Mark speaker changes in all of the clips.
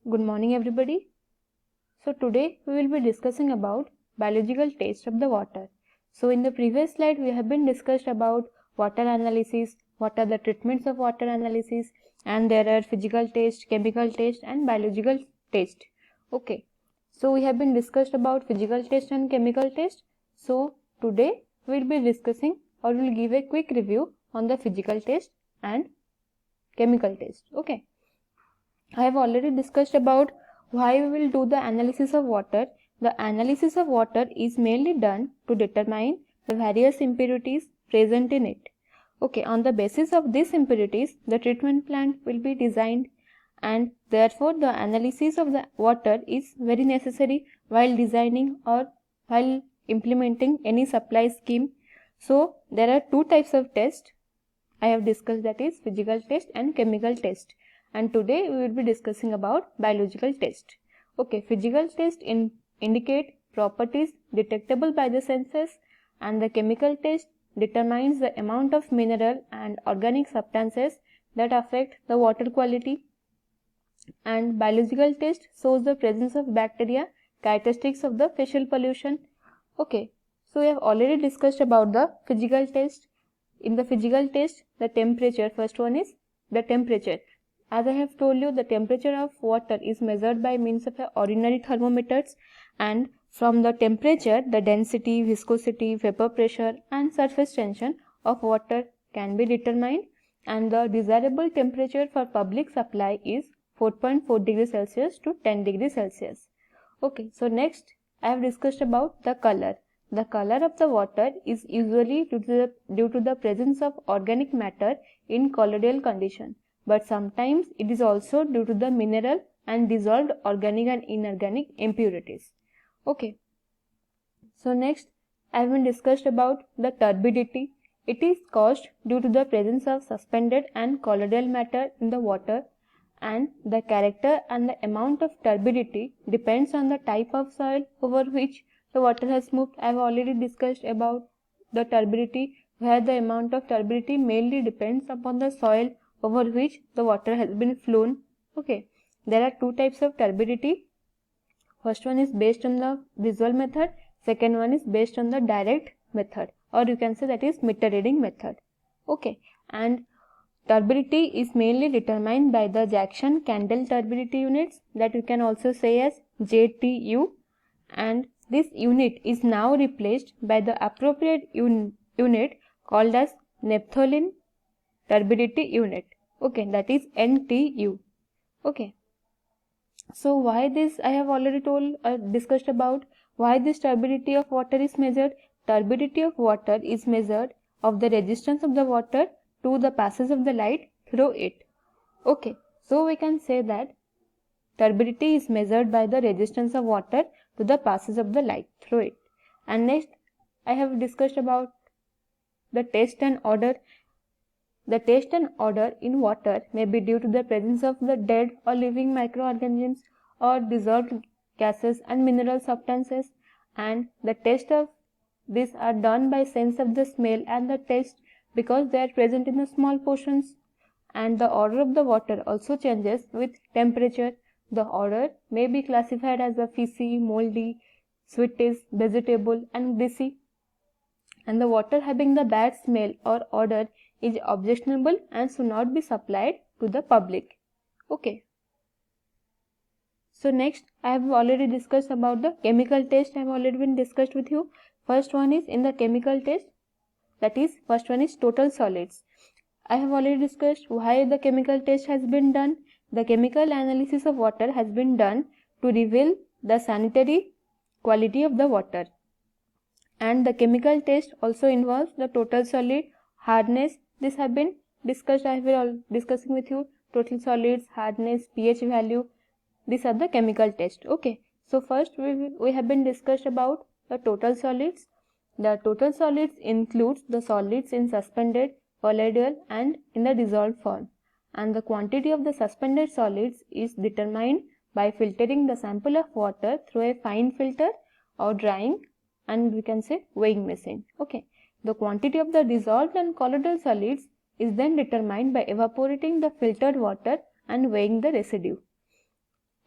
Speaker 1: Good morning everybody. So today we will be discussing about biological taste of the water. So in the previous slide we have been discussed about water analysis, what are the treatments of water analysis, and there are physical taste, chemical taste and biological taste. Okay. So we have been discussed about physical taste and chemical taste. So today we will be discussing or we will give a quick review on the physical taste and chemical taste. Okay. I have already discussed about why we will do the analysis of water. The analysis of water is mainly done to determine the various impurities present in it. Okay, on the basis of these impurities, the treatment plant will be designed, and therefore the analysis of the water is very necessary while designing or while implementing any supply scheme. So there are two types of tests I have discussed, that is physical test and chemical test, and today we will be discussing about biological test. Okay, physical test indicate properties detectable by the senses, and the chemical test determines the amount of mineral and organic substances that affect the water quality, and biological test shows the presence of bacteria, characteristics of the facial pollution. Okay, so we have already discussed about the physical test. In the physical test, the temperature, first one is the temperature. As I have told you, the temperature of water is measured by means of ordinary thermometers, and from the temperature, the density, viscosity, vapor pressure and surface tension of water can be determined, and the desirable temperature for public supply is 4.4 degrees Celsius to 10 degrees Celsius. Okay, so next I have discussed about the color. The color of the water is usually due to the presence of organic matter in colloidal condition, but sometimes it is also due to the mineral and dissolved organic and inorganic impurities. Okay. So next I have been discussed about the turbidity. It is caused due to the presence of suspended and colloidal matter in the water, and the character and the amount of turbidity depends on the type of soil over which the water has moved. I have already discussed about the turbidity, where the amount of turbidity mainly depends upon the soil over which the water has been flown. Okay, there are two types of turbidity. First one is based on the visual method, second one is based on the direct method, or you can say that is meter reading method. Okay, and turbidity is mainly determined by the Jackson-Candle turbidity units, that you can also say as JTU, and this unit is now replaced by the appropriate unit called as naphthalene turbidity unit. Okay, that is NTU. Okay, so why this I have already discussed about why this turbidity of water is measured. Turbidity of water is measured of the resistance of the water to the passage of the light through it. Okay, so we can say that turbidity is measured by the resistance of water to the passage of the light through it. And next I have discussed about the taste and odor. The taste and odor in water may be due to the presence of the dead or living microorganisms or dissolved gases and mineral substances, and the taste of these are done by sense of the smell and the taste because they are present in the small portions. And the odor of the water also changes with temperature. The odor may be classified as a fishy, moldy, sweetish, vegetable and greasy, and the water having the bad smell or odor is objectionable and should not be supplied to the public. Okay. So next I have already discussed about the chemical test. I have already been discussed with you. First one is in the chemical test, that is first one is total solids. I have already discussed why the chemical test has been done. The chemical analysis of water has been done to reveal the sanitary quality of the water, and the chemical test also involves the total solid, hardness. This have been discussed. I have been discussing with you total solids, hardness, pH value. These are the chemical test. Okay, so first we have been discussed about the total solids. The total solids includes the solids in suspended, colloidal and in the dissolved form, and the quantity of the suspended solids is determined by filtering the sample of water through a fine filter or drying, and we can say weighing machine. Okay, the quantity of the dissolved and colloidal solids is then determined by evaporating the filtered water and weighing the residue.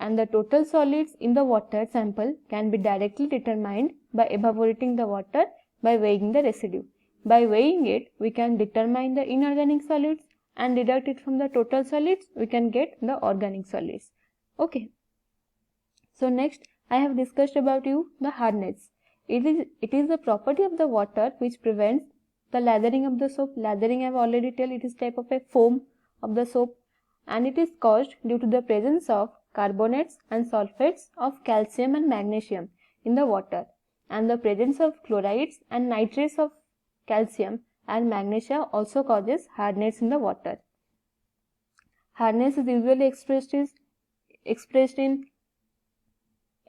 Speaker 1: and the total solids in the water sample can be directly determined by evaporating the water by weighing the residue. By weighing it, we can determine the inorganic solids and deduct it from the total solids, we can get the organic solids. Okay. So next I have discussed about you the hardness. It is the property of the water which prevents the lathering of the soap. Lathering I have already told, it is type of a foam of the soap, and it is caused due to the presence of carbonates and sulfates of calcium and magnesium in the water, and the presence of chlorides and nitrates of calcium and magnesia also causes hardness in the water. Hardness is usually expressed in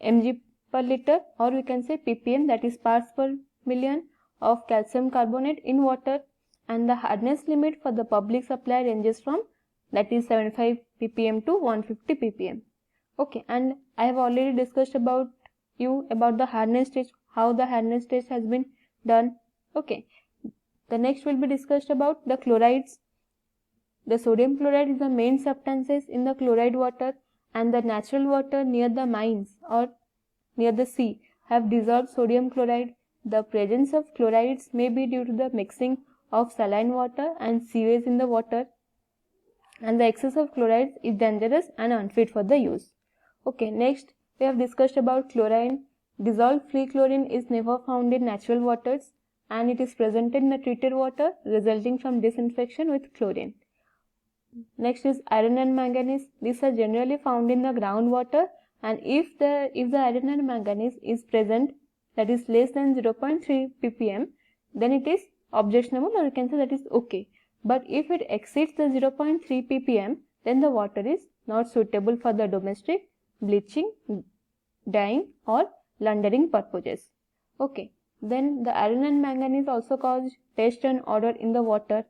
Speaker 1: mg per liter, or we can say ppm, that is parts per million of calcium carbonate in water, and the hardness limit for the public supply ranges from, that is 75 ppm to 150 ppm. Okay, and I have already discussed about the hardness test, how the hardness test has been done. Okay, the next will be discussed about the chlorides. The sodium chloride is the main substances in the chloride water, and the natural water near the mines or near the sea have dissolved sodium chloride. The presence of chlorides may be due to the mixing of saline water and sewage in the water, and the excess of chlorides is dangerous and unfit for the use. Okay, next we have discussed about chlorine. Dissolved free chlorine is never found in natural waters, and it is present in the treated water, resulting from disinfection with chlorine. Next is iron and manganese. These are generally found in the groundwater, and if the iron and manganese is present, that is less than 0.3 ppm, then it is objectionable, or you can say that is okay. But if it exceeds the 0.3 ppm, then the water is not suitable for the domestic, bleaching, dyeing or laundering purposes. Okay, then the iron and manganese also cause taste and odor in the water.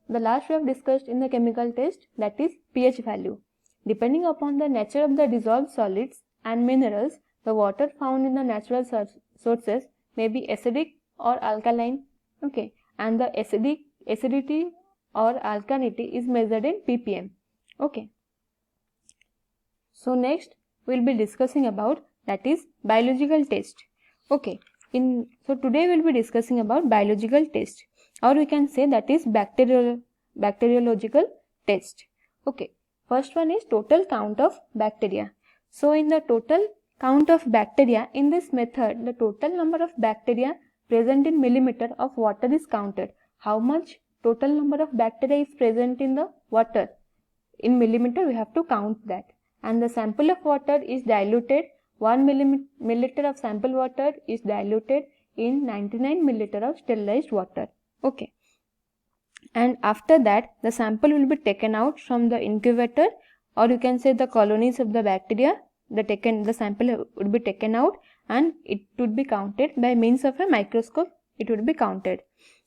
Speaker 1: The last we have discussed in the chemical test, that is pH value. Depending upon the nature of the dissolved solids and minerals, the water found in the natural sources may be acidic or alkaline. Okay, and the acidity or alkalinity is measured in ppm. Okay. So next we will be discussing about, that is biological test. Okay, so today we will be discussing about biological test, or we can say that is bacteriological test. Okay, first one is total count of bacteria. So in the total count of bacteria, in this method the total number of bacteria present in millimeter of water is counted. How much total number of bacteria is present in the water? In millimeter we have to count that. And the sample of water is diluted. 1 milliliter of sample water is diluted in 99 milliliter of sterilized water. Okay. And after that the sample will be taken out from the incubator, or you can say the colonies of the bacteria. The sample would be taken out and it would be counted by means of a microscope. It would be counted,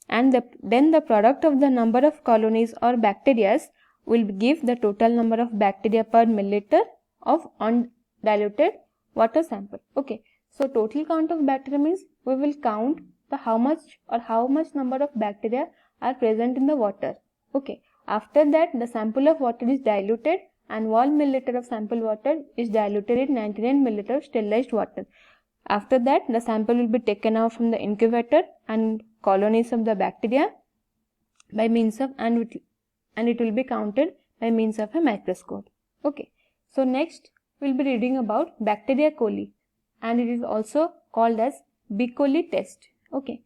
Speaker 1: and then the product of the number of colonies or bacteria will give the total number of bacteria per milliliter of undiluted water sample. Okay, so total count of bacteria means we will count the how much number of bacteria are present in the water. Okay, after that the sample of water is diluted, and 1 milliliter of sample water is diluted in 99 milliliter of sterilized water. After that the sample will be taken out from the incubator and colonies of the bacteria by means of, and it will be counted by means of a microscope. Okay, so next we will be reading about bacteria coli, and it is also called as B. coli test. Okay,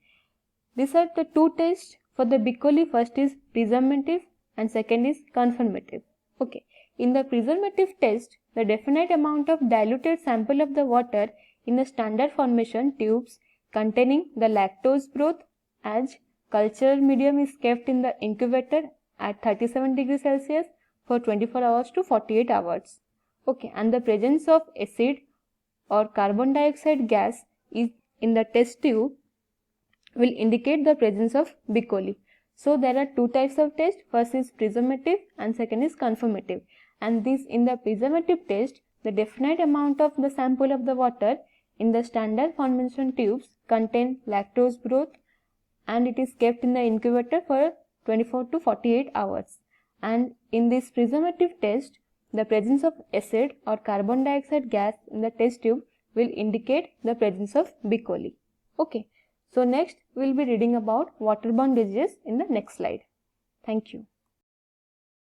Speaker 1: these are the two tests for the B. coli. First is presumptive and second is confirmative. Okay, in the presumptive test, the definite amount of diluted sample of the water in a standard formation tubes containing the lactose broth as cultural medium is kept in the incubator at 37 degrees Celsius for 24 hours to 48 hours. Okay, and the presence of acid or carbon dioxide gas is in the test tube will indicate the presence of B. coli. So there are two types of test. First is presumptive and second is confirmative. And this, in the presumptive test, the definite amount of the sample of the water in the standard formation tubes contain lactose broth, and it is kept in the incubator for 24 to 48 hours. And in this presumptive test, the presence of acid or carbon dioxide gas in the test tube will indicate the presence of B. coli. Okay, so next we will be reading about waterborne diseases in the next slide. Thank you.